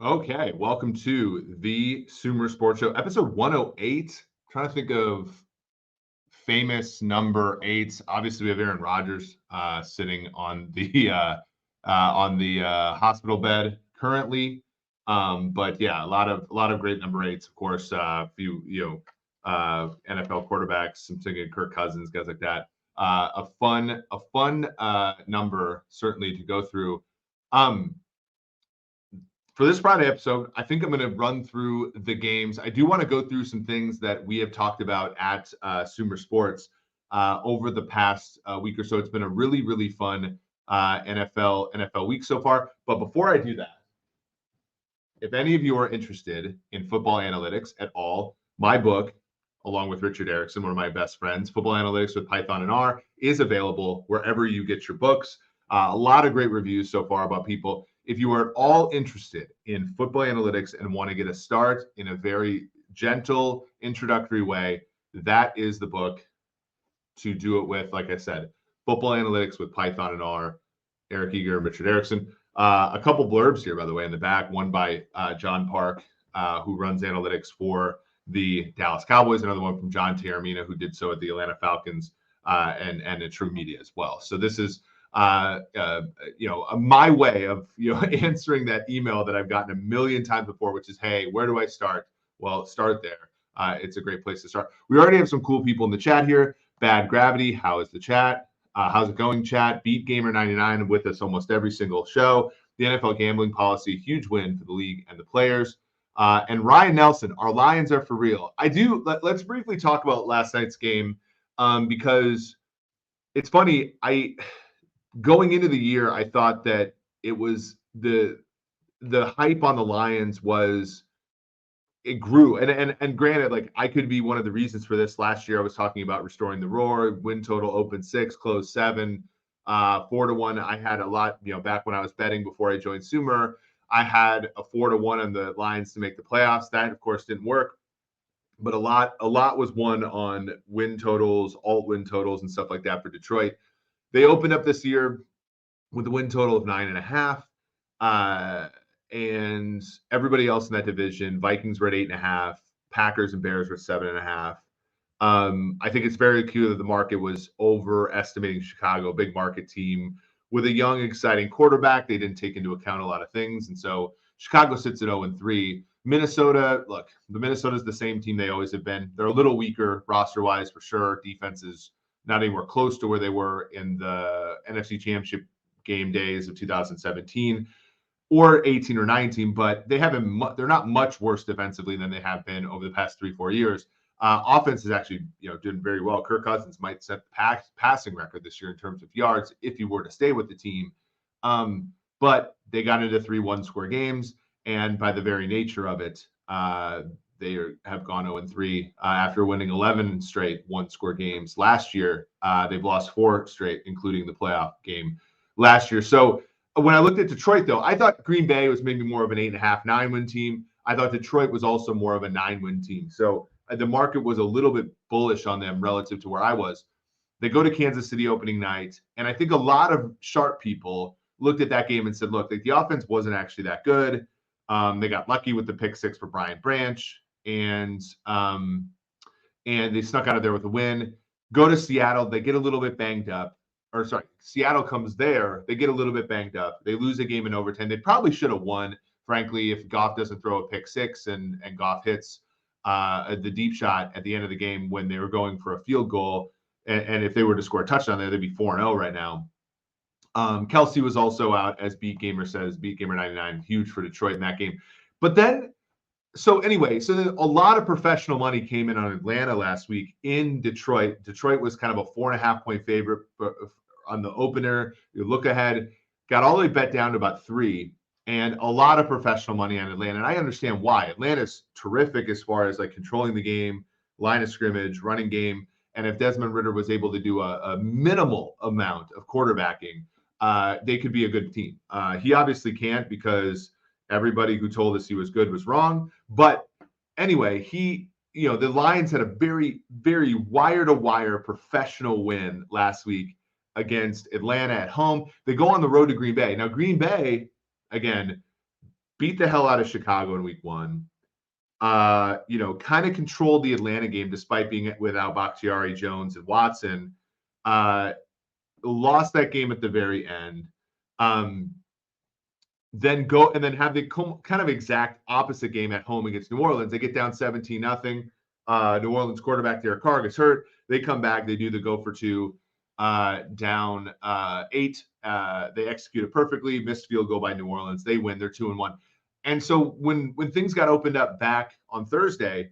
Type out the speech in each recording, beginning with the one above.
Okay, welcome to the Sumer Sports Show, episode 108. Trying to think of famous number eights. Obviously, we have Aaron Rodgers sitting on the hospital bed currently. But yeah, a lot of great number eights, of course. A few NFL quarterbacks. I'm thinking Kirk Cousins, guys like that. A fun number certainly to go through. Um, for this Friday episode, I think I'm going to run through the games. I do want to go through some things that we have talked about at Sumer Sports over the past week or so. It's been a really fun NFL week so far. But before I do that, if any of you are interested in football analytics at all, my book, along with Richard Erickson, one of my best friends, Football Analytics with Python and R, is available wherever you get your books. A lot of great reviews so far about people. If you are at all interested in football analytics and want to get a start in a very gentle, introductory way, that is the book to do it with. Like I said, Football Analytics with Python and R, Eric Eager and Richard Erickson. A couple blurbs here, by the way, in the back. One by John Park, who runs analytics for the Dallas Cowboys. Another one from John Taormina, who did so at the Atlanta Falcons and at True Media as well. So this is my way of answering that email that I've gotten a million times before, which is, hey, where do I start? Well, start there. It's a great place to start. We already have some cool people in the chat here. Bad Gravity, how is the chat? How's it going, chat? Beat Gamer 99 with us almost every single show. The NFL gambling policy, huge win for the league and the players. And Ryan Nelson, our Lions are for real. Let's briefly talk about last night's game because it's funny. Going into the year, I thought that it was the hype on the Lions it grew. And granted, like, I could be one of the reasons for this. Last year I was talking about restoring the roar, win total open 6, close 7, 4-1. I had a lot, back when I was betting before I joined Sumer, I had a 4-1 on the Lions to make the playoffs. That of course didn't work, but a lot was won on win totals, alt win totals and stuff like that for Detroit. They opened up this year with a win total of 9.5. And everybody else in that division, Vikings were at 8.5, Packers and Bears were 7.5. I think it's very clear that the market was overestimating Chicago, big market team with a young, exciting quarterback. They didn't take into account a lot of things. And so Chicago sits at 0-3. Minnesota, look, the Minnesota's the same team they always have been. They're a little weaker roster-wise for sure. Defense is not anywhere close to where they were in the NFC Championship game days of 2017. Or 18 or 19, but they're not much worse defensively than they have been over the past 3-4 years. Offense is actually doing very well. Kirk Cousins might set the passing record this year in terms of yards if he were to stay with the team. But they got into 3 one-score games, and by the very nature of it, they have gone 0-3 after winning 11 straight one-score games last year. They've lost 4 straight, including the playoff game last year. So when I looked at Detroit, though, I thought Green Bay was maybe more of an 8.5, 9-win team. I thought Detroit was also more of a 9-win team. So the market was a little bit bullish on them relative to where I was. They go to Kansas City opening night, and I think a lot of sharp people looked at that game and said, look, the offense wasn't actually that good. They got lucky with the pick 6 for Brian Branch, and they snuck out of there with a win. Go to Seattle, they get a little bit banged up. Seattle comes there. They get a little bit banged up. They lose a game in overtime. They probably should have won, frankly, if Goff doesn't throw a pick 6 and Goff hits the deep shot at the end of the game when they were going for a field goal. And if they were to score a touchdown there, they'd be 4-0 right now. Kelsey was also out, as Beat Gamer says, Beat Gamer 99, huge for Detroit in that game. But then, so a lot of professional money came in on Atlanta last week in Detroit. Detroit was kind of a 4.5-point favorite on the opener. You look ahead, got all the way bet down to about 3, and a lot of professional money on Atlanta. And I understand why. Atlanta's terrific as far as like controlling the game, line of scrimmage, running game. And if Desmond Ridder was able to do a minimal amount of quarterbacking, they could be a good team. He obviously can't, because everybody who told us he was good was wrong. But anyway, the Lions had a very, very wire-to-wire professional win last week against Atlanta at home. They go on the road to Green Bay. Now, Green Bay, again, beat the hell out of Chicago in week 1. You know, kind of controlled the Atlanta game despite being without Bakhtiari, Jones, and Watson. Lost that game at the very end. Then go and then have the kind of exact opposite game at home against New Orleans. They get down 17-0. New Orleans quarterback Derek Carr gets hurt. They come back. They do the go for 2, down 8. They execute it perfectly. Missed field goal by New Orleans. They win. They're 2-1. And so when things got opened up back on Thursday,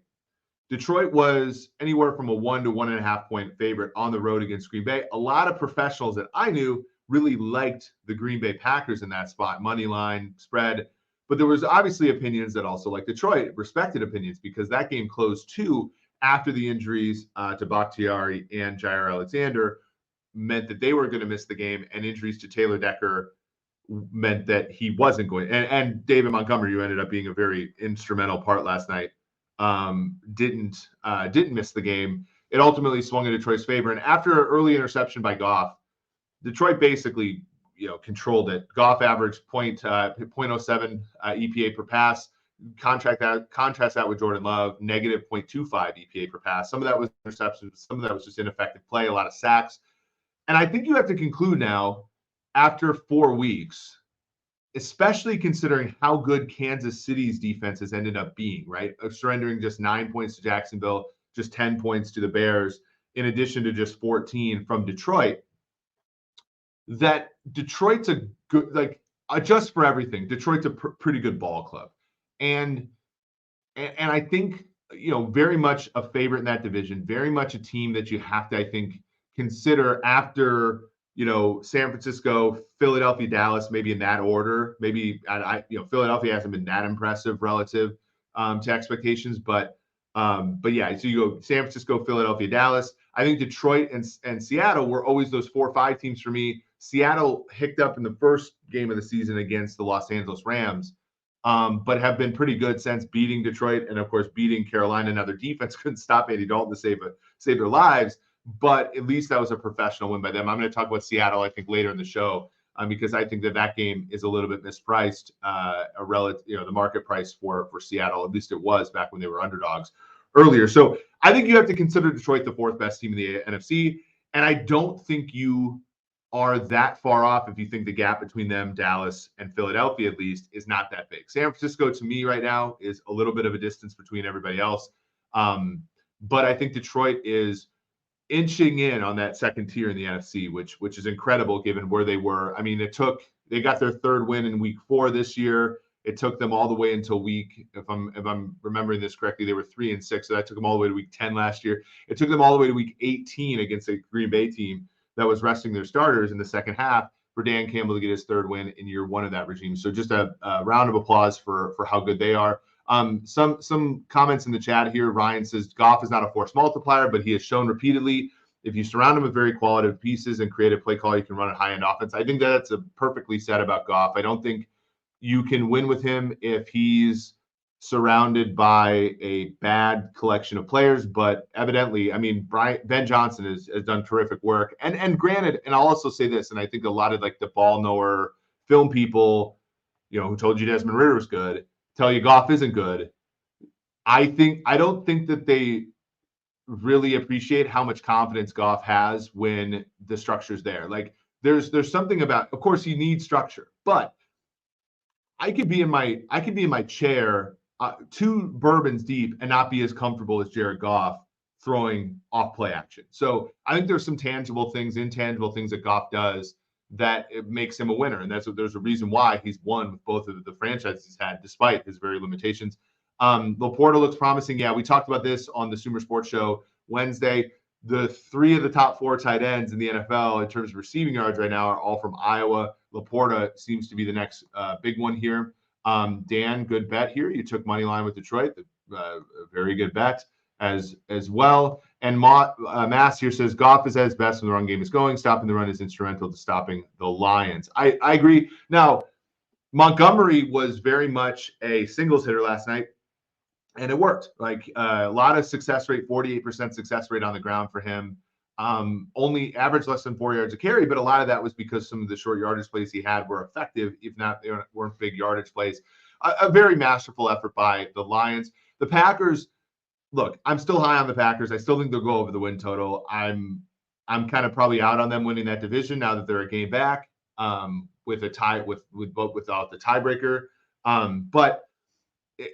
Detroit was anywhere from a 1 to 1.5 point favorite on the road against Green Bay. A lot of professionals that I knew really liked the Green Bay Packers in that spot, money line, spread. But there was obviously opinions that also like Detroit, respected opinions, because that game closed 2 after the injuries to Bakhtiari and Jair Alexander meant that they were going to miss the game, and injuries to Taylor Decker meant that he wasn't going. And David Montgomery, who ended up being a very instrumental part last night, didn't miss the game. It ultimately swung in Detroit's favor. And after an early interception by Goff, Detroit basically, you know, controlled it. Goff averaged 0.07 EPA per pass. Contrast that with Jordan Love, negative 0.25 EPA per pass. Some of that was interceptions, some of that was just ineffective play, a lot of sacks. And I think you have to conclude now, after 4 weeks, especially considering how good Kansas City's defense has ended up being, right? Surrendering just 9 points to Jacksonville, just 10 points to the Bears, in addition to just 14 from Detroit, that Detroit's a good, like, adjust for everything. Detroit's a pretty good ball club. And I think, you know, very much a favorite in that division, very much a team that you have to, I think, consider after, you know, San Francisco, Philadelphia, Dallas, maybe in that order. Maybe you know, Philadelphia hasn't been that impressive relative to expectations, but yeah. So you go San Francisco, Philadelphia, Dallas. I think Detroit and Seattle were always those 4 or 5 teams for me. Seattle hicked up in the first game of the season against the Los Angeles Rams, but have been pretty good since beating Detroit and, of course, beating Carolina. Now their defense couldn't stop Andy Dalton to save their lives, but at least that was a professional win by them. I'm going to talk about Seattle, I think, later in the show, because I think that game is a little bit mispriced, you know, the market price for Seattle. At least it was back when they were underdogs earlier. So I think you have to consider Detroit the 4th best team in the NFC, and I don't think you are that far off if you think the gap between them, Dallas and Philadelphia at least, is not that big. San Francisco, to me right now, is a little bit of a distance between everybody else, but I think Detroit is inching in on that second tier in the NFC, which is incredible given where they were. I mean, they got their 3rd win in week 4 this year. It took them all the way until week, if I'm remembering this correctly, they were 3-6. So that took them all the way to week 10 last year. It took them all the way to week 18 against a Green Bay team that was resting their starters in the second half for Dan Campbell to get his 3rd win in year 1 of that regime. So just a round of applause for how good they are. Some comments in the chat here. Ryan says Goff is not a force multiplier, but he has shown repeatedly if you surround him with very qualitative pieces and create a play call, you can run a high-end offense. I think that's a perfectly said about Goff. I don't think you can win with him if he's surrounded by a bad collection of players, but evidently, I mean, Ben Johnson has done terrific work. And granted, and I'll also say this, and I think a lot of like the ball knower film people, you know, who told you Desmond Ridder was good, tell you Goff isn't good. I don't think that they really appreciate how much confidence Goff has when the structure's there. Like there's something about, of course, you need structure, but I could be in my chair 2 bourbons deep and not be as comfortable as Jared Goff throwing off play action. So I think there's some tangible things, intangible things that Goff does that it makes him a winner. And there's a reason why he's won with both of the franchises he's had, despite his very limitations. Laporta looks promising. Yeah, we talked about this on the Sumer Sports Show Wednesday. The 3 of the top 4 tight ends in the NFL in terms of receiving yards right now are all from Iowa. Laporta seems to be the next big one here. Dan, good bet here. You took money line with Detroit. A very good bet as well. And Mass here says Goff is at his best when the run game is going. Stopping the run is instrumental to stopping the Lions. I agree. Now, Montgomery was very much a singles hitter last night, and it worked. Like a lot of success rate, 48% success rate on the ground for him. Only averaged less than 4 yards a carry, but a lot of that was because some of the short yardage plays he had were effective, if not they weren't big yardage plays. a very masterful effort by the Lions. The Packers, look, I'm still high on the Packers. I still think they'll go over the win total. I'm kind of probably out on them winning that division now that they're a game back, with a tie without the tiebreaker. But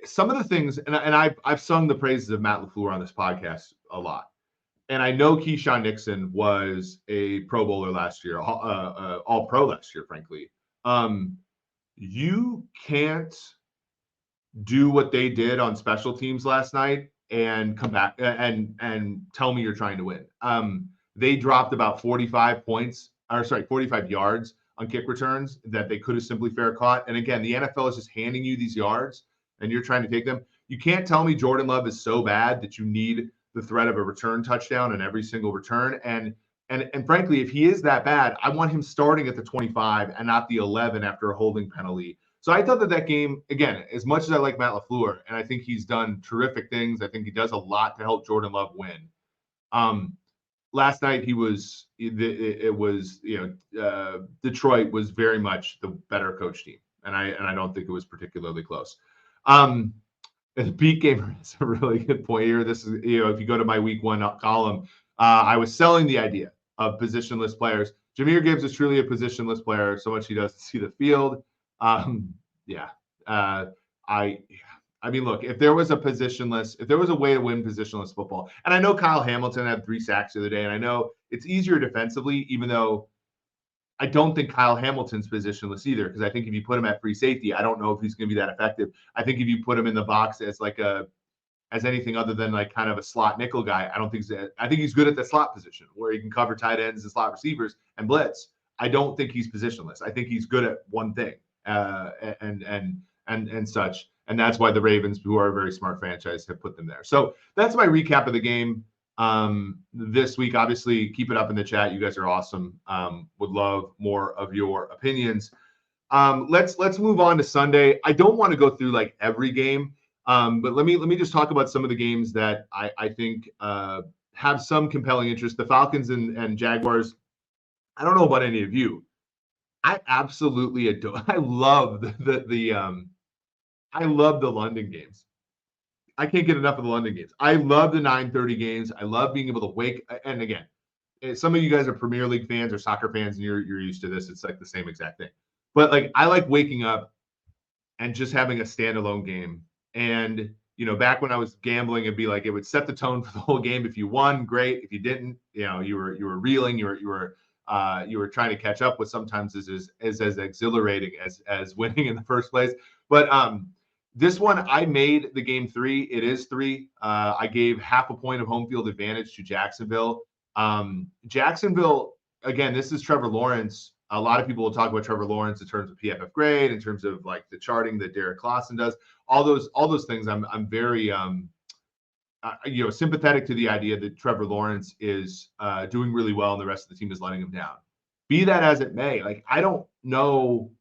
some of the things, and I've sung the praises of Matt LaFleur on this podcast a lot. And I know Keyshawn Nixon was a Pro Bowler last year, all pro last year, frankly. You can't do what they did on special teams last night and come back and tell me you're trying to win. They dropped about 45 yards on kick returns that they could have simply fair caught. And again, the NFL is just handing you these yards and you're trying to take them. You can't tell me Jordan Love is so bad that you need the threat of a return touchdown in every single return. And frankly, if he is that bad, I want him starting at the 25 and not the 11 after a holding penalty. So I thought that game, again, as much as I like Matt LaFleur, and I think he's done terrific things, I think he does a lot to help Jordan Love win. Last night Detroit was very much the better coach team, and I don't think it was particularly close. The beat gamer is a really good point here. This is, if you go to my week 1 column, I was selling the idea of positionless players. Jahmyr Gibbs is truly a positionless player, so much he doesn't see the field. I mean, look, if there was a way to win positionless football, and I know Kyle Hamilton had 3 sacks the other day, and I know it's easier defensively, even though I don't think Kyle Hamilton's positionless either, because I think if you put him at free safety, I don't know if he's going to be that effective. I think if you put him in the box as as anything other than like kind of a slot nickel guy, I think he's good at the slot position where he can cover tight ends and slot receivers and blitz. I don't think he's positionless. I think he's good at one thing, and such. And that's why the Ravens, who are a very smart franchise, have put them there. So that's my recap of the game this week. Obviously, keep it up in the chat. You guys are awesome. Would love more of your opinions. Let's move on to Sunday. I don't want to go through like every game, but let me just talk about some of the games that I think have some compelling interest. The Falcons and Jaguars. I don't know about any of you. I absolutely adore. I love I love the London games. I can't get enough of the London games. I love the 9:30 games. I love being able to wake. And again, some of you guys are Premier League fans or soccer fans, and you're used to this. It's like the same exact thing. But like, I like waking up and just having a standalone game. And back when I was gambling, it'd be like it would set the tone for the whole game. If you won, great. If you didn't, you were reeling. You were trying to catch up, with sometimes is as exhilarating as winning in the first place. But this one, I made the game 3. It is 3. I gave half a point of home field advantage to Jacksonville. Jacksonville, again, this is Trevor Lawrence. A lot of people will talk about Trevor Lawrence in terms of PFF grade, in terms of like the charting that Derek Clausen does. All those things. I'm very sympathetic to the idea that Trevor Lawrence is doing really well and the rest of the team is letting him down. Be that as it may, like I don't know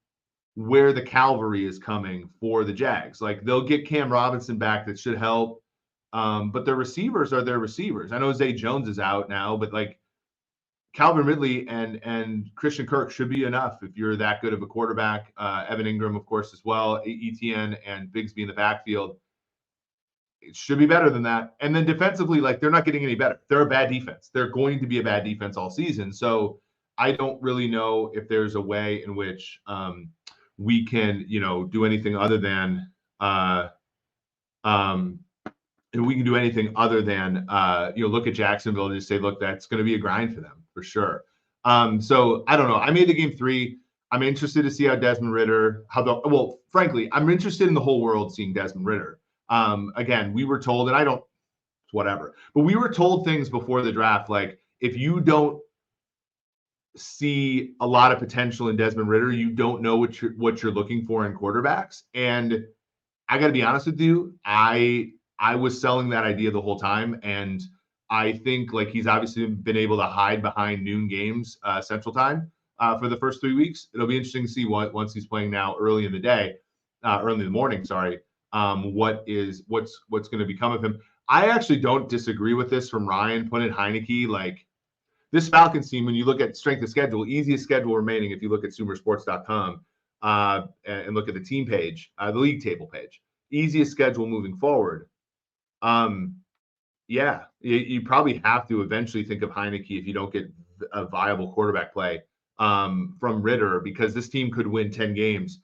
where the cavalry is coming for the Jags. Like they'll get Cam Robinson back, that should help. But their receivers are their receivers. I know Zay Jones is out now, but like Calvin Ridley and Christian Kirk should be enough if you're that good of a quarterback. Evan Ingram, of course, as well. ETN and Bigsby in the backfield. It should be better than that. And then defensively, like they're not getting any better. They're a bad defense. They're going to be a bad defense all season. So I don't really know if there's a way in which we can, do anything other than look at Jacksonville and just say, look, that's going to be a grind for them for sure. So I don't know. I made the game 3. I'm interested to see how Desmond Ridder, frankly, I'm interested in the whole world seeing Desmond Ridder. Again, we were told, and but we were told things before the draft, like if you don't see a lot of potential in Desmond Ridder, you don't know what you're looking for in quarterbacks. And I got to be honest with you, I was selling that idea the whole time, and I think like he's obviously been able to hide behind noon games Central Time for the first 3 weeks. It'll be interesting to see once he's playing now early in the morning. Sorry. What's going to become of him. I actually don't disagree with this from Ryan. Put in Heineke, like this Falcons team, when you look at strength of schedule, easiest schedule remaining if you look at sumersports.com, and look at the team page, the league table page. Easiest schedule moving forward. Yeah, you probably have to eventually think of Heineke if you don't get a viable quarterback play from Ritter, because this team could win 10 games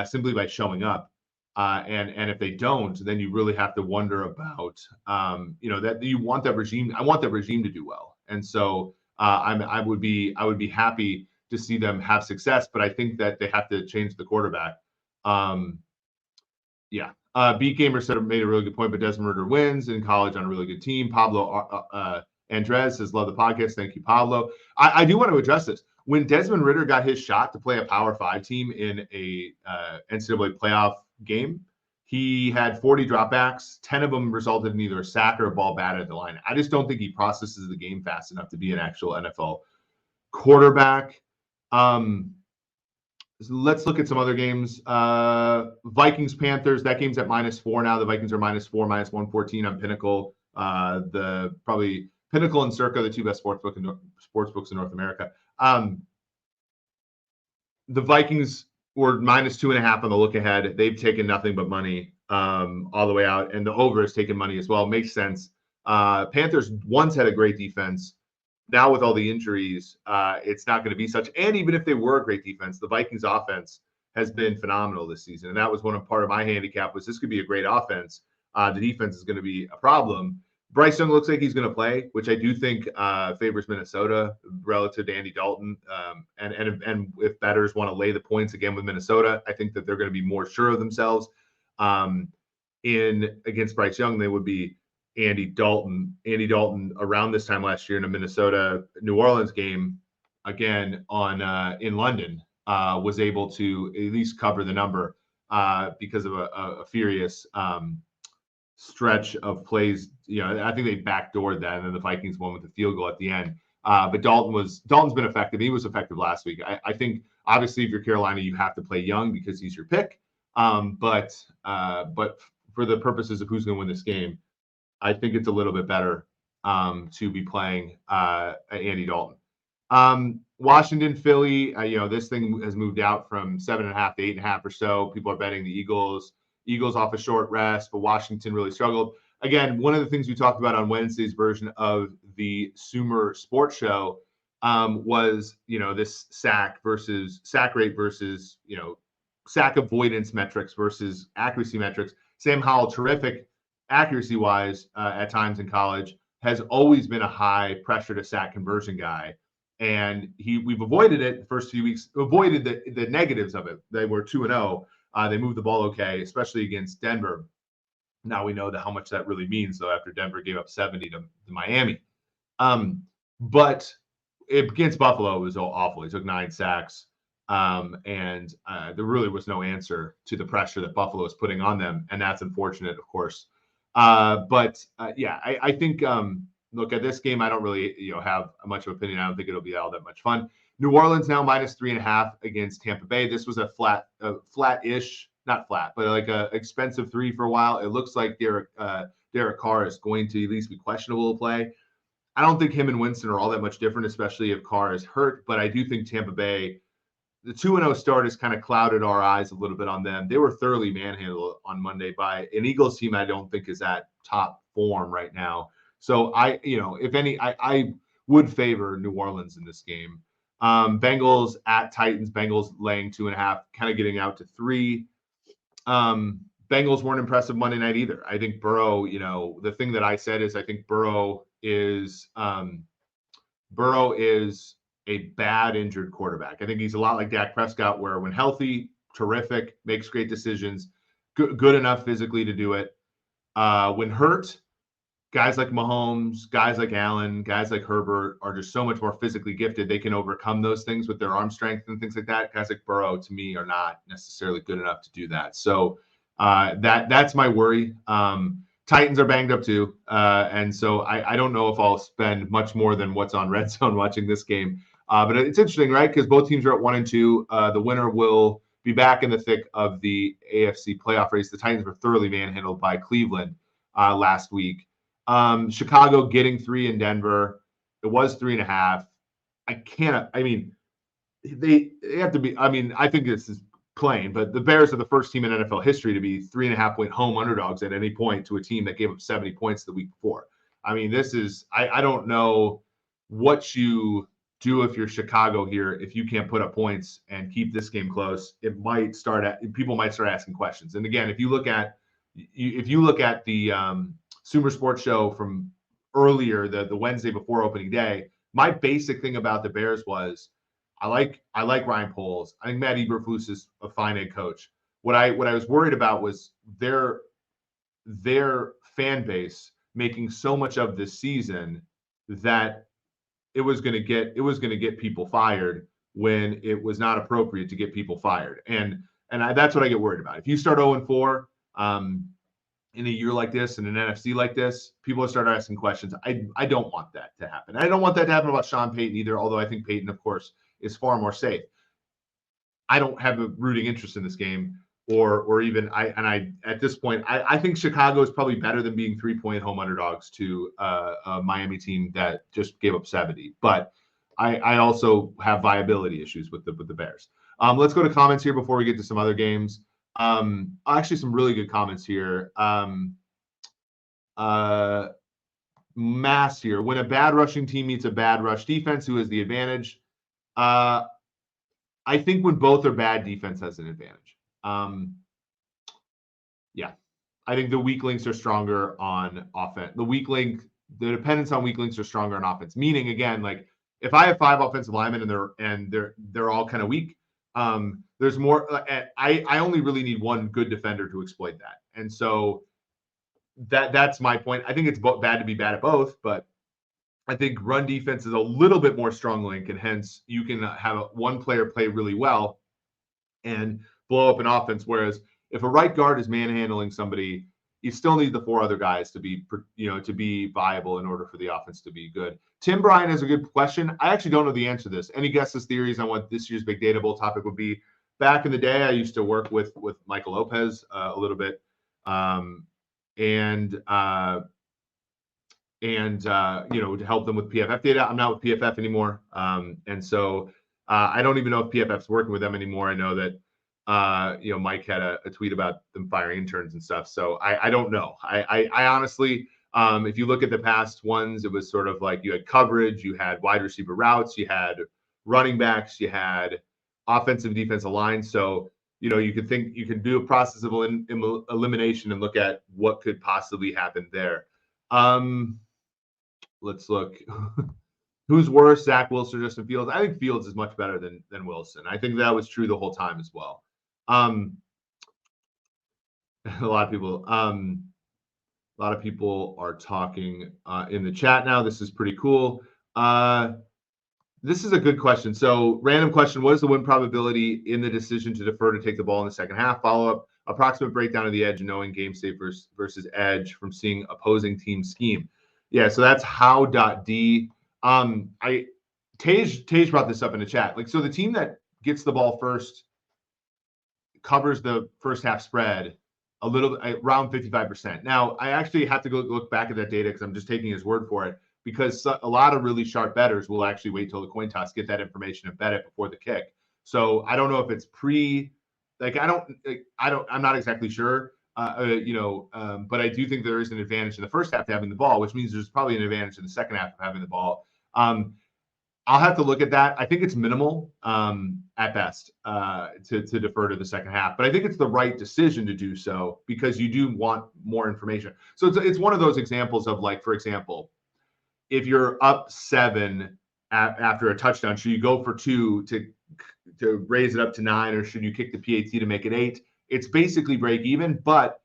simply by showing up. And if they don't, then you really have to wonder about, that you want that regime. I want that regime to do well. And so I would be happy to see them have success, but I think that they have to change the quarterback. Yeah. Beat Gamer made a really good point, but Desmond Ritter wins in college on a really good team. Pablo Andres says, love the podcast. Thank you, Pablo. I do want to address this. When Desmond Ritter got his shot to play a Power 5 team in a NCAA playoff game, he had 40 dropbacks. 10 of them resulted in either a sack or a ball batted at the line. I just don't think he processes the game fast enough to be an actual NFL quarterback. Let's look at some other games. Vikings Panthers. That game's at -4 now. The Vikings are -4, -114 on Pinnacle. The probably Pinnacle and Circa, the two best sportsbooks in North America. The Vikings were -2.5 on the look ahead. They've taken nothing but money all the way out, and the over has taken money as well. Makes sense. Panthers once had a great defense. Now with all the injuries, it's not going to be such. And even if they were a great defense, the Vikings offense has been phenomenal this season. And that was part of my handicap, was this could be a great offense. The defense is going to be a problem. Bryce Young looks like he's going to play, which I do think favors Minnesota relative to Andy Dalton. And if bettors want to lay the points again with Minnesota, I think that they're going to be more sure of themselves against Bryce Young. They would be Andy Dalton around this time last year in a Minnesota New Orleans game, again in London, was able to at least cover the number because of a furious stretch of plays. I think they backdoored that, and then the Vikings won with a field goal at the end. But Dalton's been effective. He was effective last week. I think obviously if you're Carolina, you have to play Young because he's your pick. But for the purposes of who's going to win this game, I think it's a little bit better to be playing Andy Dalton. Washington, Philly, this thing has moved out from 7.5 to 8.5 or so. People are betting the Eagles. Eagles off a short rest, but Washington really struggled. Again, one of the things we talked about on Wednesday's version of the Sumer Sports Show was, this sack rate versus, sack avoidance metrics versus accuracy metrics. Sam Howell, terrific accuracy-wise at times in college, has always been a high pressure to sack conversion guy. And we've avoided it the first few weeks, avoided the negatives of it. They were 2-0. They moved the ball okay, especially against Denver. Now we know how much that really means, though, after Denver gave up 70 to Miami. But against Buffalo, it was awful. He took 9 sacks. And there really was no answer to the pressure that Buffalo is putting on them. And that's unfortunate, of course. I think, look, at this game, I don't really have much of an opinion. I don't think it'll be all that much fun. New Orleans now -3.5 against Tampa Bay. This was a flat-ish, not flat, but like a expensive 3 for a while. It looks like Derek Carr is going to at least be questionable to play. I don't think him and Winston are all that much different, especially if Carr is hurt. But I do think Tampa Bay, the 2-0 start has kind of clouded our eyes a little bit on them. They were thoroughly manhandled on Monday by an Eagles team I don't think is at top form right now. So I would favor New Orleans in this game. Bengals at Titans. Bengals laying 2.5, kind of getting out to 3. Bengals weren't impressive Monday night either. I think Burrow, the thing that I said is I think Burrow is a bad injured quarterback. I think he's a lot like Dak Prescott, where when healthy, terrific, makes great decisions, good enough physically to do it. When hurt, guys like Mahomes, guys like Allen, guys like Herbert are just so much more physically gifted. They can overcome those things with their arm strength and things like that. Guys like Burrow, to me, are not necessarily good enough to do that. So that's my worry. Titans are banged up too. And so I don't know if I'll spend much more than what's on Red Zone watching this game. But it's interesting, right? Because both teams are at 1-2. The winner will be back in the thick of the AFC playoff race. The Titans were thoroughly manhandled by Cleveland last week. Chicago getting 3 in Denver. It was 3.5. They have to be. I think this is claim, but the Bears are the first team in NFL history to be 3.5-point home underdogs at any point to a team that gave up 70 points the week before. I mean, this is, I don't know what you do if you're Chicago here. If you can't put up points and keep this game close, people might start asking questions. And again, if you look at the Sumer Sports Show from earlier, the Wednesday before opening day, my basic thing about the Bears was I like Ryan Poles. I think Matt Eberflus is a fine head coach. What I was worried about was their fan base making so much of this season that it was going to get people fired when it was not appropriate to get people fired. And that's what I get worried about. If you start 0-4 in a year like this, in an NFC like this, people will start asking questions. I don't want that to happen. I don't want that to happen about Sean Payton either, although I think Payton, of course, is far more safe. I don't have a rooting interest in this game, or even at this point, I think Chicago is probably better than being 3-point home underdogs to a Miami team that just gave up 70. But I also have viability issues with the Bears. Let's go to comments here before we get to some other games. Actually, some really good comments here. Mass here. When a bad rushing team meets a bad rush defense, who has the advantage? I think when both are bad, defense has an advantage. Yeah, I think the weak links are stronger on offense. The dependence on weak links are stronger on offense. Meaning, again, like if I have 5 offensive linemen and they're all kind of weak, there's more. I only really need one good defender to exploit that, and so that's my point. I think it's bad to be bad at both, but I think run defense is a little bit more strong link, and hence you can have one player play really well and blow up an offense. Whereas if a right guard is manhandling somebody, you still need the 4 other guys to be viable in order for the offense to be good. Tim Bryan has a good question. I actually don't know the answer to this. Any guesses, theories on what this year's Big Data Bowl topic would be? Back in the day, I used to work with Michael Lopez a little bit, to help them with PFF data. I'm not with PFF anymore, and so I don't even know if PFF's working with them anymore. I know that Mike had a tweet about them firing interns and stuff. So I don't know. I honestly, if you look at the past ones, it was sort of like you had coverage, you had wide receiver routes, you had running backs, you had offensive defensive line. So you can do a process of elimination and look at what could possibly happen there. Let's look. Who's worse, Zach Wilson or Justin Fields? I think Fields is much better than Wilson. I think that was true the whole time as well. A lot of people are talking in the chat now. This is pretty cool. This is a good question. So, random question: what is the win probability in the decision to defer to take the ball in the second half? Follow up: approximate breakdown of the edge and knowing game state versus edge from seeing opposing team scheme. Yeah, so that's how.d. Tej brought this up in the chat. So the team that gets the ball first covers the first half spread a little around 55%. Now, I actually have to go look back at that data because I'm just taking his word for it, because a lot of really sharp bettors will actually wait till the coin toss, get that information and bet it before the kick. So I don't know if it's I'm not exactly sure. But I do think there is an advantage in the first half to having the ball, which means there's probably an advantage in the second half of having the ball. I'll have to look at that. I think it's minimal at best to defer to the second half, but I think it's the right decision to do so because you do want more information. So it's one of those examples of, like, for example, if you're up 7 after a touchdown, should you go for 2 to raise it up to 9, or should you kick the PAT to make it 8? It's basically break even, but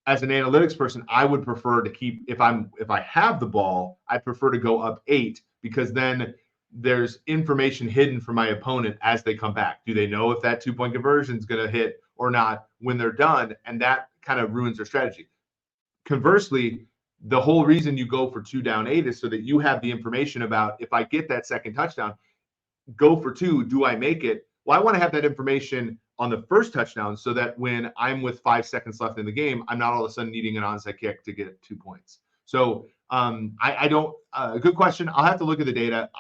as an analytics person, I would prefer to keep, if I have the ball, I prefer to go up 8, because then there's information hidden from my opponent as they come back. Do they know if that 2-point conversion is going to hit or not when they're done? And that kind of ruins their strategy. Conversely, the whole reason you go for 2 down 8 is so that you have the information about, if I get that second touchdown, go for 2, do I make it? Well, I want to have that information on the first touchdown so that when I'm with 5 seconds left in the game, I'm not all of a sudden needing an onside kick to get 2 points. So I don't. Good question. I'll have to look at the data.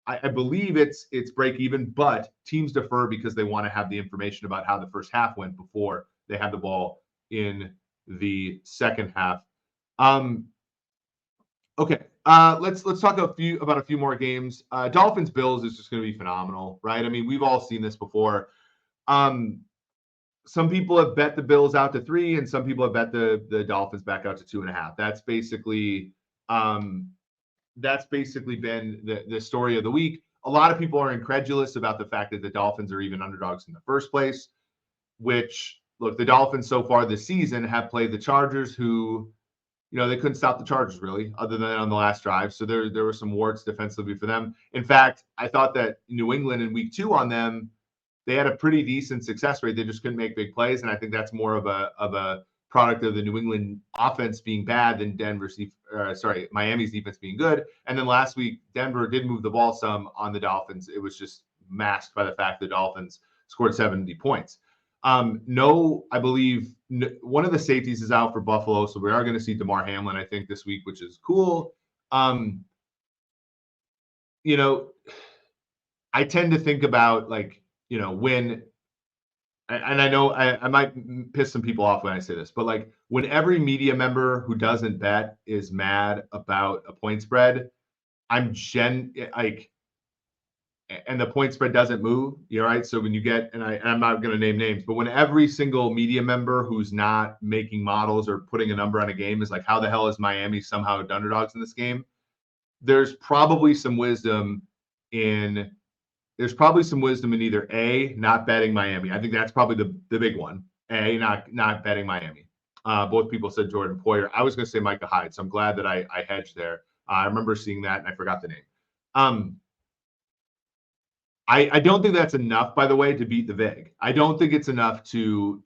I believe it's break even, but teams defer because they want to have the information about how the first half went before they have the ball in the second half. Okay, let's talk about a few more games. Dolphins Bills is just going to be phenomenal, right? I mean, we've all seen this before. Some people have bet the Bills out to 3, and some people have bet the Dolphins back out to 2.5. That's basically been the story of the week. A lot of people are incredulous about the fact that the Dolphins are even underdogs in the first place, which, look, the Dolphins so far this season have played the Chargers, who, they couldn't stop the Chargers really, other than on the last drive. So there were some warts defensively for them. In fact, I thought that New England in week 2 on them, they had a pretty decent success rate. They just couldn't make big plays, and I think that's more of a product of the New England offense being bad than Miami's defense being good. And then last week, Denver did move the ball some on the Dolphins. It was just masked by the fact the Dolphins scored 70 points. I believe one of the safeties is out for Buffalo, so we are going to see Damar Hamlin, I think, this week, which is cool. I tend to think about, like, when, and I know I might piss some people off when I say this, but like when every media member who doesn't bet is mad about a point spread, and the point spread doesn't move, right? So when you get, and I'm not going to name names, but when every single media member who's not making models or putting a number on a game is like, how the hell is Miami somehow underdogs in this game? There's probably some wisdom in either A, not betting Miami. I think that's probably the big one. A, not betting Miami. Both people said Jordan Poyer. I was going to say Micah Hyde, so I'm glad that I hedged there. I remember seeing that, and I forgot the name. I don't think that's enough, by the way, to beat the VIG. I don't think it's enough to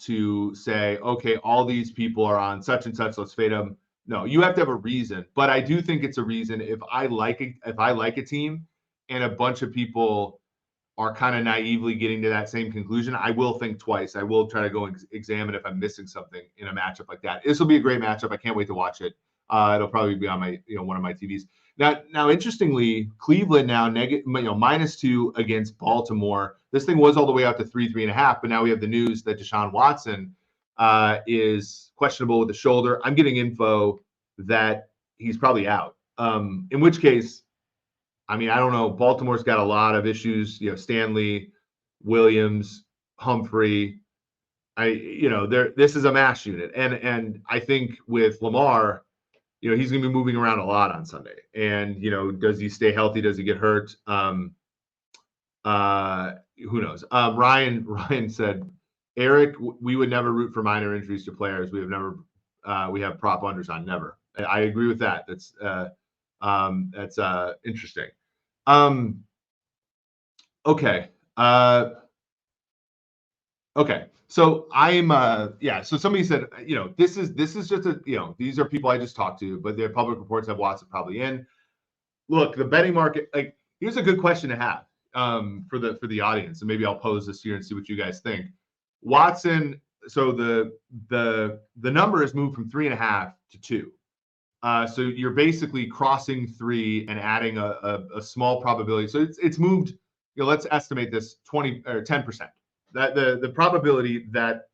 say, okay, all these people are on such and such, let's fade them. No, you have to have a reason. But I do think it's a reason if I like a team and a bunch of people are kind of naively getting to that same conclusion, I will think twice. I will try to go and examine if I'm missing something in a matchup like that. This will be a great matchup. I can't wait to watch it. It'll probably be on my, one of my TVs. Now, interestingly, Cleveland now -2 against Baltimore. This thing was all the way out to 3.5, but now we have the news that Deshaun Watson is questionable with the shoulder. I'm getting info that he's probably out. In which case, I mean, I don't know. Baltimore's got a lot of issues. Stanley, Williams, Humphrey. This is a mash unit, and I think with Lamar, he's going to be moving around a lot on Sunday. And does he stay healthy? Does he get hurt? Who knows? Ryan said, Eric, we would never root for minor injuries to players. We have prop unders on. Never. I agree with that. That's interesting. Okay. Okay. So so somebody said, this is just these are people I just talked to, but their public reports have Watson probably in. Look, the betting market, here's a good question to have for the audience. And maybe I'll pose this here and see what you guys think. Watson, so the number has moved from 3.5 to 2. So you're basically crossing 3 and adding a small probability. So it's moved, let's estimate this 20 or 10%. That the probability that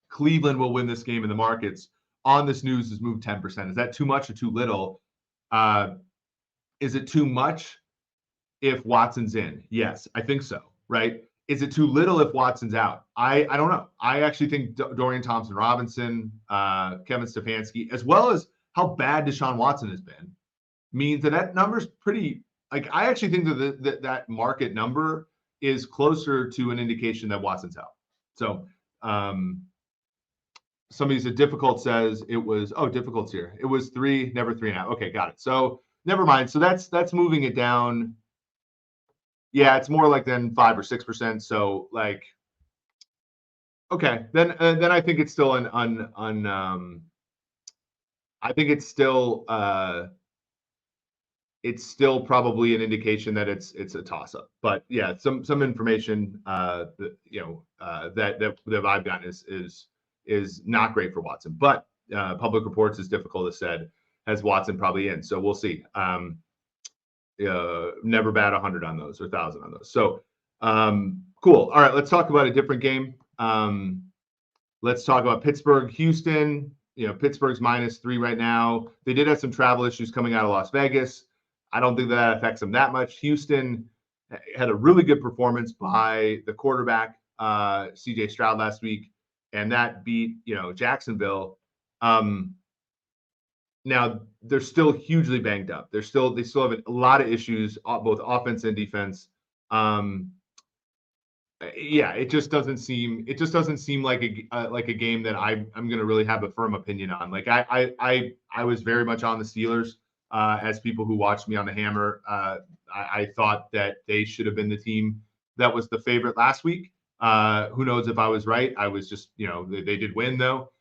Cleveland will win this game in the markets on this news has moved 10%. Is that too much or too little? Is it too much if Watson's in? Yes, I think so, right? Is it too little if Watson's out? I don't know. I actually think Dorian Thompson-Robinson, Kevin Stefanski, as well as how bad Deshaun Watson has been, means that number's pretty, I actually think that market number is closer to an indication that Watson's out. So somebody said difficult says it was, difficult's here. It was 3, never 3.5. Okay, got it. So never mind. So that's moving it down. Yeah, it's more like than 5 or 6%. So okay, then I think it's still I think it's still probably an indication that it's a toss up. But yeah, some information that I've gotten is not great for Watson. But public reports, as difficult as said, has Watson probably in. So we'll see. never bat 100 on those or 1,000 on those. So cool. All right, let's talk about a different game. Let's talk about Pittsburgh, Houston. Pittsburgh's -3 right now. They did have some travel issues coming out of Las Vegas. I don't think that affects them that much. Houston had a really good performance by the quarterback, CJ Stroud, last week, and that beat, Jacksonville. Now they're still hugely banged up. They still have a lot of issues, both offense and defense. It just doesn't seem like a game that I'm going to really have a firm opinion on. Like I was very much on the Steelers as people who watched me on the Hammer. I thought that they should have been the team that was the favorite last week. Who knows if I was right? I was just, they did win though.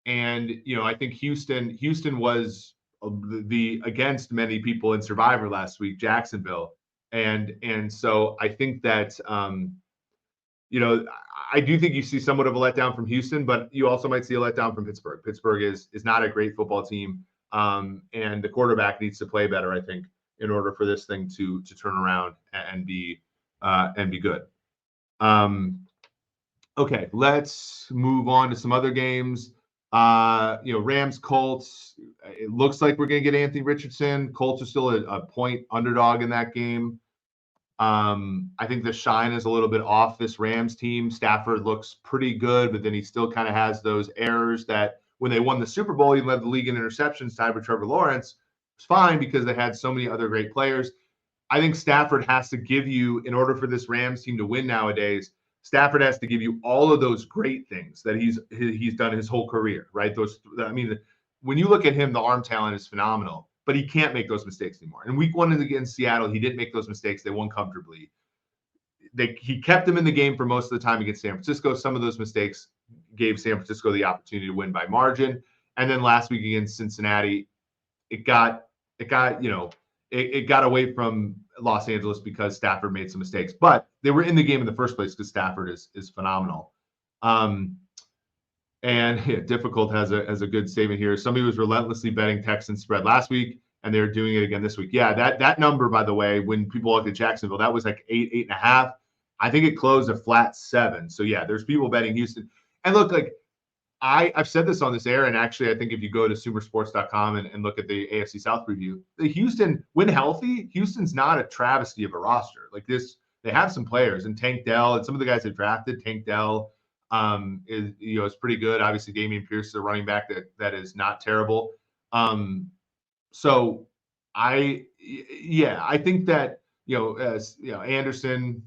And I think Houston was the against many people in Survivor last week, Jacksonville. And so I think that I do think you see somewhat of a letdown from Houston, but you also might see a letdown from Pittsburgh. Pittsburgh is not a great football team, and the quarterback needs to play better, I think, in order for this thing to turn around and be good. Okay, let's move on to some other games. Rams, Colts. It looks like we're going to get Anthony Richardson. Colts are still a point underdog in that game. I think the shine is a little bit off this Rams team. Stafford looks pretty good, but then he still kind of has those errors that when they won the Super Bowl, he led the league in interceptions tied with Trevor Lawrence. It's fine because they had so many other great players. I think Stafford has to give you, in order for this Rams team to win nowadays, Stafford has to give you all of those great things that he's done his whole career, right? When you look at him, the arm talent is phenomenal, but he can't make those mistakes anymore. In week 1 against Seattle, he didn't make those mistakes. They won comfortably. He kept them in the game for most of the time against San Francisco. Some of those mistakes gave San Francisco the opportunity to win by margin. And then last week against Cincinnati, it got away from Los Angeles because Stafford made some mistakes, but they were in the game in the first place because Stafford is phenomenal. Difficult has a good statement here. Somebody was relentlessly betting Texans spread last week, and they're doing it again this week. Yeah, that number, by the way, when people look at Jacksonville, that was like 8.5. I think it closed a flat 7. So yeah, there's people betting Houston. And look, like I've said this on this air, and actually I think if you go to sumersports.com and look at the AFC South preview, the Houston, when healthy, Houston's not a travesty of a roster. Like this, they have some players, and Tank Dell and some of the guys they drafted. Tank Dell is pretty good. Obviously, Dameon Pierce is a running back that is not terrible. So I think that Anderson,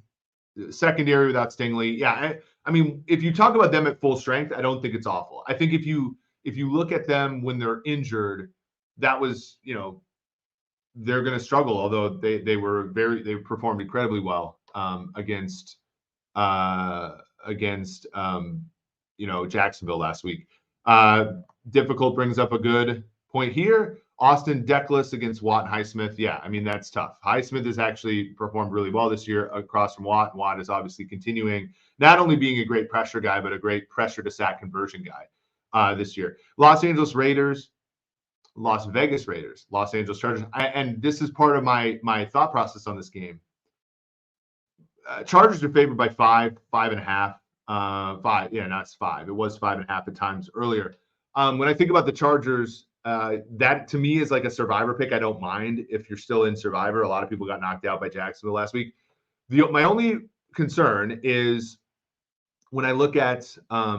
secondary without Stingley. Yeah, I mean, if you talk about them at full strength, I don't think it's awful. I think if you look at them when they're injured, that was they're going to struggle. Although they performed incredibly well against Jacksonville last week. Difficult brings up a good point here. Austin Deckless against Watt and Highsmith. Yeah, I mean, that's tough. Highsmith has actually performed really well this year across from Watt. Watt is obviously continuing, not only being a great pressure guy, but a great pressure to sack conversion guy this year. Los Angeles Raiders, Las Vegas Raiders, Los Angeles Chargers. And this is part of my thought process on this game. Chargers are favored by 5.5. 5. Yeah, not 5. It was 5.5 at times earlier. When I think about the Chargers, that to me is like a survivor pick. I don't mind if you're still in survivor. A lot of people got knocked out by Jacksonville last week. My only concern is when I look at, how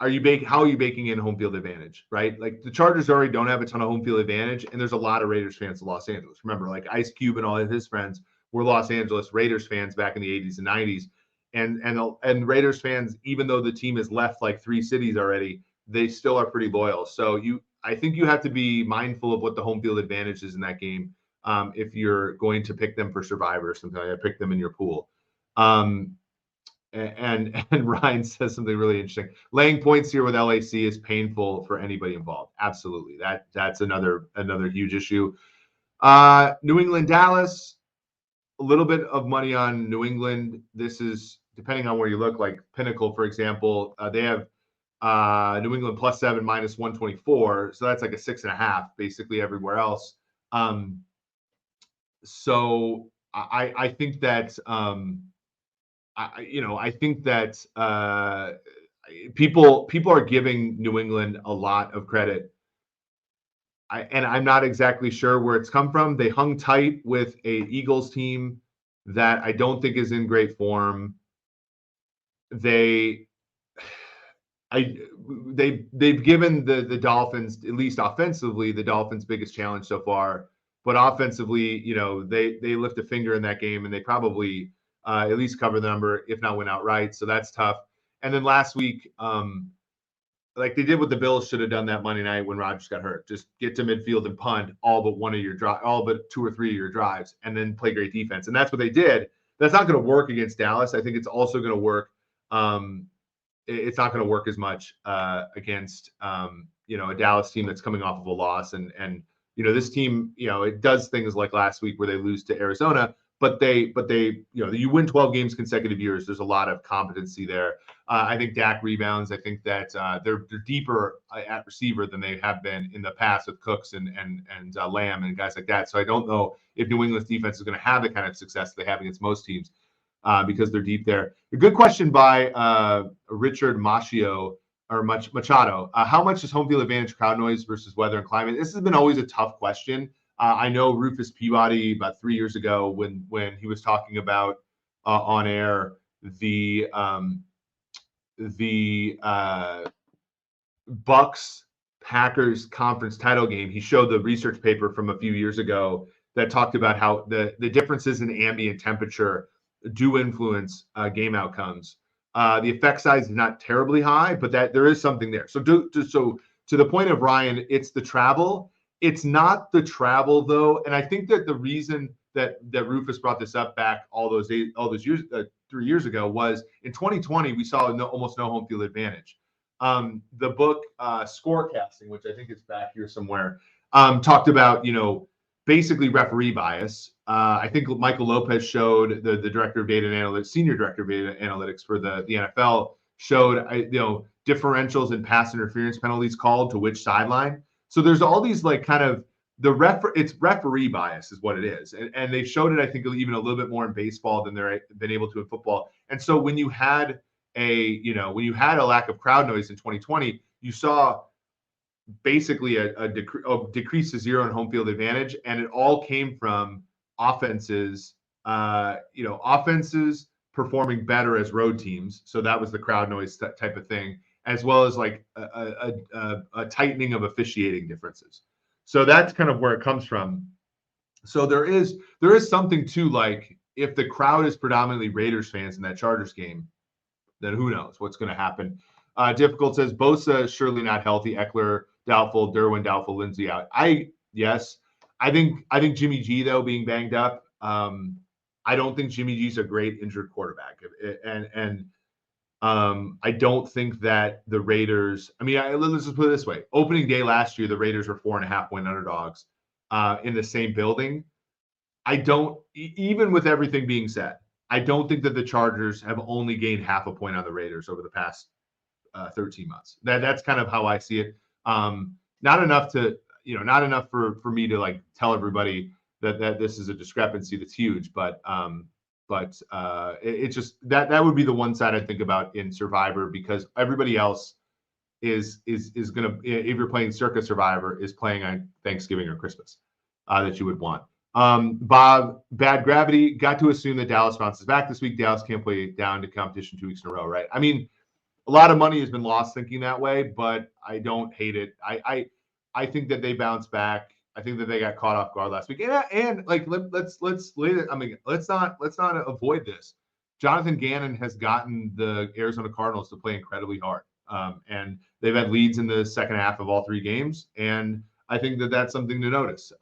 are you baking in home field advantage, right? Like the Chargers already don't have a ton of home field advantage, and there's a lot of Raiders fans in Los Angeles. Remember, like Ice Cube and all of his friends were Los Angeles Raiders fans back in the 80s and 90s. And Raiders fans, even though the team has left like 3 cities already, they still are pretty loyal. So I think you have to be mindful of what the home field advantage is in that game if you're going to pick them for survivor or something like that. Pick them in your pool. And Ryan says something really interesting. Laying points here with LAC is painful for anybody involved. Absolutely. That's another huge issue. New England, Dallas, a little bit of money on New England. This is depending on where you look, like Pinnacle, for example, they have New England +7 -124. So that's like a 6.5 basically everywhere else. So I think that I think that people are giving New England a lot of credit. And I'm not exactly sure where it's come from. They hung tight with a Eagles team that I don't think is in great form. They've given the Dolphins, at least offensively, the Dolphins' biggest challenge so far. But offensively, they lift a finger in that game, and they probably at least cover the number, if not win outright. So that's tough. And then last week, like they did what the Bills should have done that Monday night when Rodgers got hurt. Just get to midfield and punt all but all but 2 or 3 of your drives, and then play great defense. And that's what they did. That's not going to work against Dallas. I think it's also going to work. It's not going to work as much against a Dallas team that's coming off of a loss. And this team, it does things like last week where they lose to Arizona, but you win 12 games consecutive years. There's a lot of competency there. I think Dak rebounds. I think that they're deeper at receiver than they have been in the past with Cooks and Lamb and guys like that. So I don't know if New England's defense is going to have the kind of success they have against most teams because they're deep there. A good question by Richard Machado. How much is home field advantage crowd noise versus weather and climate? This has been always a tough question. I know Rufus Peabody about 3 years ago when he was talking about on air the Bucks Packers conference title game. He showed the research paper from a few years ago that talked about how the differences in ambient temperature do influence game outcomes. The effect size is not terribly high, but that there is something there. So to the point of Ryan, it's the travel. It's not the travel though, and I think that the reason that Rufus brought this up back all those years, 3 years ago, was in 2020 we saw almost no home field advantage. The book Scorecasting, which I think is back here somewhere, talked about basically referee bias. I think Michael Lopez showed the director of data and analytics, senior director of data analytics for the NFL, showed differentials in pass interference penalties called to which sideline. So there's all these like kind of it's referee bias is what it is. And they showed it, I think, even a little bit more in baseball than they've been able to in football. And so when you had a lack of crowd noise in 2020, you saw basically a decrease to zero in home field advantage. And it all came from offenses performing better as road teams. So that was the crowd noise type of thing, as well as like a tightening of officiating differences. So that's kind of where it comes from. So there is something to, like, if the crowd is predominantly Raiders fans in that Chargers game, then who knows what's going to happen. Difficult says Bosa surely not healthy. Eckler doubtful. Derwin doubtful. Lindsey out. Yes. I think Jimmy G though being banged up. I don't think Jimmy G's a great injured quarterback, and I don't think that the Raiders. I mean, let's just put it this way: opening day last year, the Raiders were 4.5-point underdogs in the same building. Even with everything being said, I don't think that the Chargers have only gained 0.5 point on the Raiders over the past 13 months. That's kind of how I see it. Not enough for me to like tell everybody that this is a discrepancy that's huge, but it's just that would be the one side I think about in Survivor, because everybody else is gonna, if you're playing Circa Survivor, is playing on Thanksgiving or Christmas that you would want. Bob, Bad Gravity, got to assume that Dallas bounces back this week. Dallas can't play down to competition 2 weeks in a row, right? I mean, a lot of money has been lost thinking that way, but I don't hate it. I think that they bounce back. I think that they got caught off guard last week, and like let's not avoid this. Jonathan Gannon has gotten the Arizona Cardinals to play incredibly hard, and they've had leads in the second half of all 3 games, and I think that that's something to notice.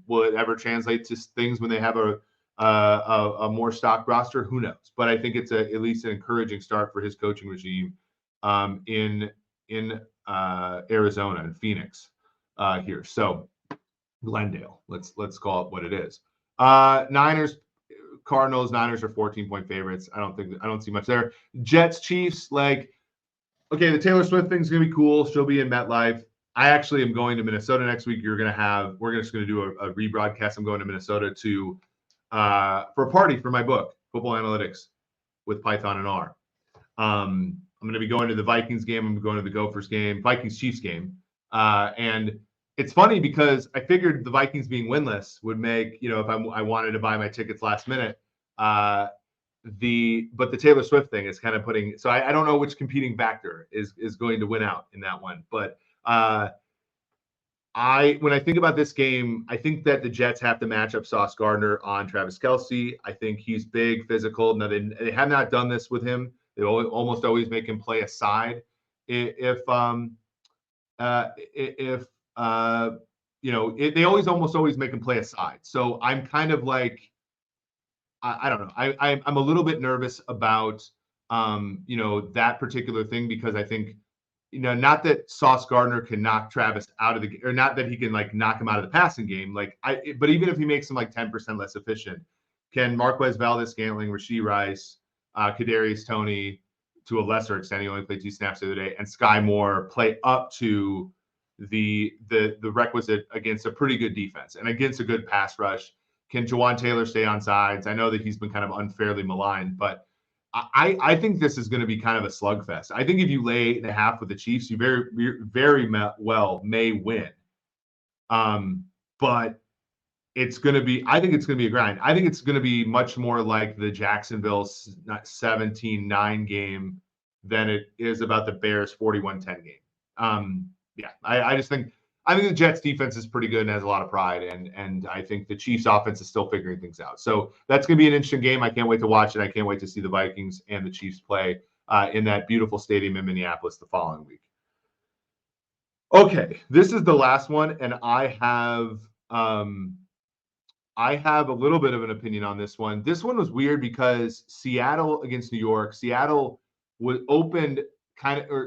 Will it ever translate to things when they have a more stocked roster? Who knows? But I think it's at least an encouraging start for his coaching regime in Arizona and Phoenix here. So Glendale, let's call it what it is. Niners, Cardinals. Niners are 14-point favorites. I don't see much there. Jets, Chiefs. Like, okay, the Taylor Swift thing's gonna be cool. She'll be in MetLife. I actually am going to Minnesota next week. We're just going to do a rebroadcast. I'm going to Minnesota to for a party for my book, Football Analytics with Python and R. I'm going to be going to the Vikings game. I'm going to the Gophers game, Vikings Chiefs game. And it's funny because I figured the Vikings being winless would make, if I wanted to buy my tickets last minute, but the Taylor Swift thing is kind of putting, so I don't know which competing factor is going to win out in that one. But when I think about this game, I think that the Jets have to match up Sauce Gardner on Travis Kelce. I think he's big, physical. Now they have not done this with him. They almost always make him play a side. They almost always make him play a side. So I'm kind of like, I don't know. I'm a little bit nervous about that particular thing, because I think, not that Sauce Gardner can knock Travis out of the game, or not that he can like knock him out of the passing game. But even if he makes him like 10% less efficient, can Marquez Valdes-Scantling, Rashee Rice, Kadarius Toney, to a lesser extent, he only played 2 snaps the other day, and Sky Moore play up to the requisite against a pretty good defense and against a good pass rush? Can Jawan Taylor stay on sides? I know that he's been kind of unfairly maligned, but I think this is going to be kind of a slugfest. I think if you lay 8.5 with the Chiefs, you very well may win. But it's going to be, I think it's going to be a grind. I think it's going to be much more like the Jacksonville 17-9 game than it is about the Bears 41-10 game. I think the Jets defense is pretty good and has a lot of pride, and I think the Chiefs offense is still figuring things out. So that's going to be an interesting game. I can't wait to watch it. I can't wait to see the Vikings and the Chiefs play in that beautiful stadium in Minneapolis the following week. Okay, this is the last one, and I have a little bit of an opinion on this one. This one was weird because Seattle against New York. Seattle was opened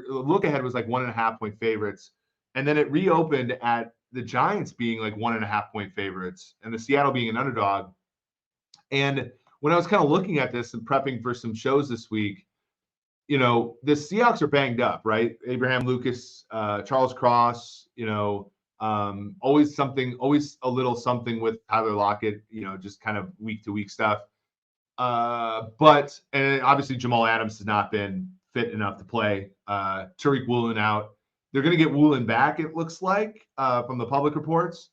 look ahead was like 1.5 point favorites. And then it reopened at the Giants being like 1.5 point favorites and the Seattle being an underdog. And when I was kind of looking at this and prepping for some shows this week, the Seahawks are banged up, right? Abraham Lucas, Charles Cross, always a little something with Tyler Lockett, just kind of week to week stuff. But obviously Jamal Adams has not been fit enough to play. Tariq Woolen out. They're going to get Woolen back, it looks like, from the public reports,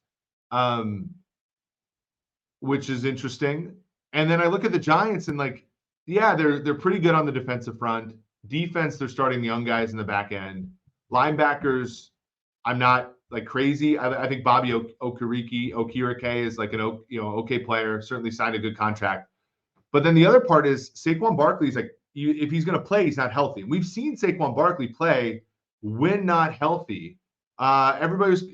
which is interesting. And then I look at the Giants and they're pretty good on the defensive front. Defense, they're starting the young guys in the back end. Linebackers, I'm not like crazy. I think Bobby Okereke is like an okay player. Certainly signed a good contract. But then the other part is Saquon Barkley's like, if he's going to play, he's not healthy. And we've seen Saquon Barkley play when not healthy. Everybody was,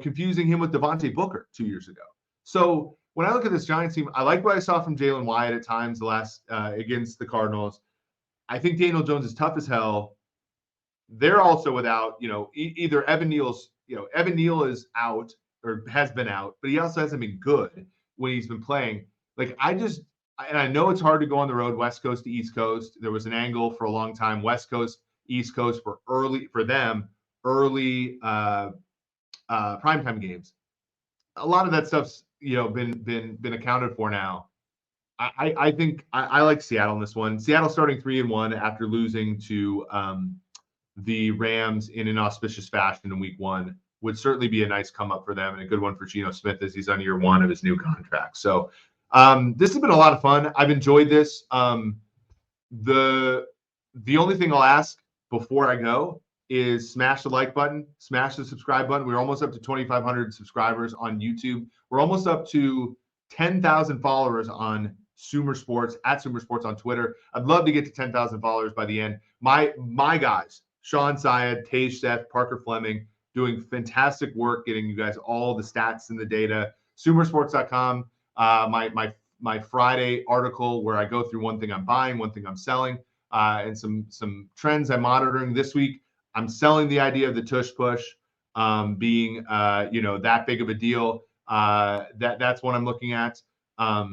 confusing him with Devontae Booker 2 years ago. So when I look at this Giants team, I like what I saw from Jalen Wyatt at times against the Cardinals. I think Daniel Jones is tough as hell. They're also without, either Evan Neal is out or has been out, but he also hasn't been good when he's been playing. And I know it's hard to go on the road, West Coast to East Coast. There was an angle for a long time, West Coast, East Coast for early primetime games. A lot of that stuff's been accounted for now. I think I like Seattle in this one. Seattle starting 3-1 after losing to the Rams in an auspicious fashion in week 1 would certainly be a nice come up for them and a good one for Geno Smith as he's on year 1 of his new contract. So this has been a lot of fun. I've enjoyed this. The only thing I'll ask before I go is smash the like button, smash the subscribe button. We're almost up to 2,500 subscribers on YouTube. We're almost up to 10,000 followers on Sumer Sports, at Sumer Sports on Twitter. I'd love to get to 10,000 followers by the end. My guys, Sean Syed, Tej Seth, Parker Fleming, doing fantastic work getting you guys all the stats and the data. Sumersports.com, my Friday article where I go through one thing I'm buying, one thing I'm selling, and some trends I'm monitoring this week. I'm selling the idea of the tush push being that big of a deal. That's what I'm looking at. But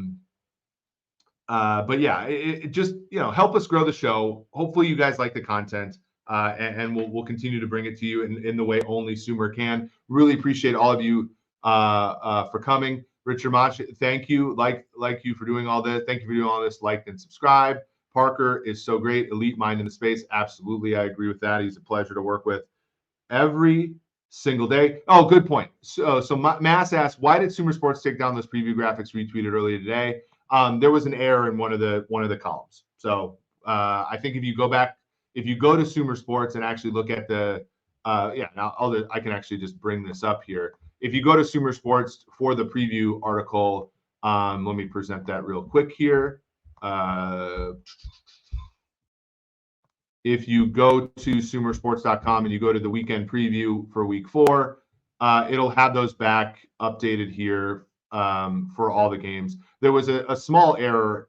yeah, it just help us grow the show. Hopefully you guys like the content. and we'll continue to bring it to you in the way only Sumer can. Really appreciate all of you for coming. Richard Mach, thank you. Like you for doing all this. Thank you for doing all this. Like and subscribe. Parker is so great. Elite mind in the space. Absolutely, I agree with that. He's a pleasure to work with every single day. Oh, good point. So Mass asked, why did Sumer Sports take down those preview graphics retweeted earlier today? There was an error in one of the columns. So I think if you go to Sumer Sports and actually look at the now I can actually just bring this up here. If you go to Sumer Sports for the preview article, let me present that real quick here. If you go to sumersports.com and you go to the weekend preview for week 4, it'll have those back updated here for all the games. There was a small error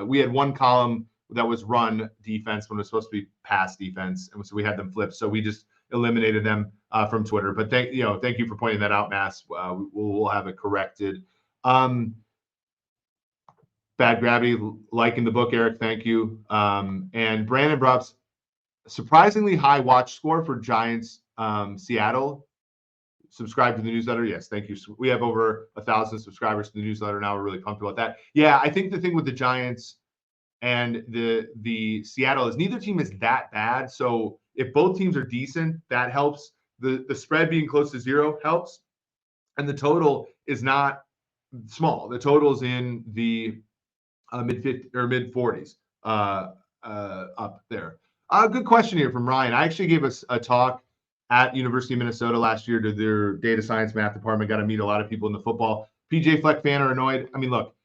we had one column that was run defense when it was supposed to be pass defense, and so we had them flipped. So we just eliminated them from Twitter. But thank you for pointing that out, Mass. We'll have it corrected. Bad Gravity, liking the book, Eric. Thank you. And Brandon Brooks, surprisingly high watch score for Giants Seattle. Subscribe to the newsletter. Yes, thank you. We have over 1,000 subscribers to the newsletter now. We're really comfortable with that. Yeah, I think the thing with the Giants and the Seattle is neither team is that bad. So if both teams are decent, that helps. The spread being close to 0 helps, and the total is not small. The total is in the mid 40s up there. Good question here from Ryan. I actually gave us a talk at University of Minnesota last year to their data science math department. Got to meet a lot of people in the football. PJ Fleck fan are annoyed. I mean, look,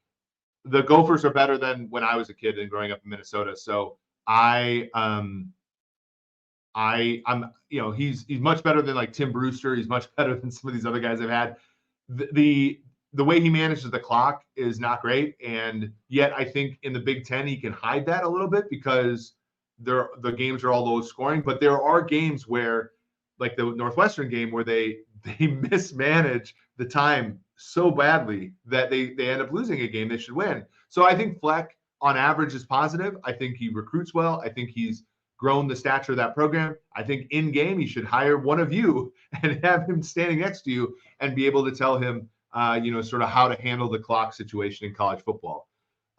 the Gophers are better than when I was a kid and growing up in Minnesota. So I'm he's much better than like Tim Brewster. He's much better than some of these other guys I've had. The way he manages the clock is not great, and yet I think in the Big Ten he can hide that a little bit because the games are all low scoring. But there are games where, like the Northwestern game, where they mismanage the time so badly that they end up losing a game they should win. So I think Fleck on average is positive. I think he recruits well. I think he's grown the stature of that program. I think in game he should hire one of you and have him standing next to you and be able to tell him sort of how to handle the clock situation in college football.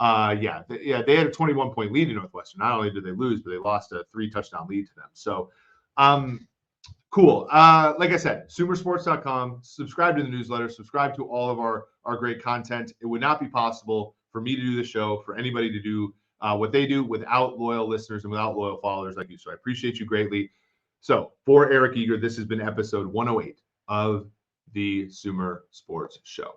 They had a 21-point lead in Northwestern. Not only did they lose, but they lost a 3-touchdown lead to them. So cool. Like I said, sumersports.com, subscribe to the newsletter, subscribe to all of our great content. It would not be possible for me to do the show, for anybody to do what they do without loyal listeners and without loyal followers like you. So I appreciate you greatly. So for Eric Eager, this has been episode 108 of the Sumer Sports Show.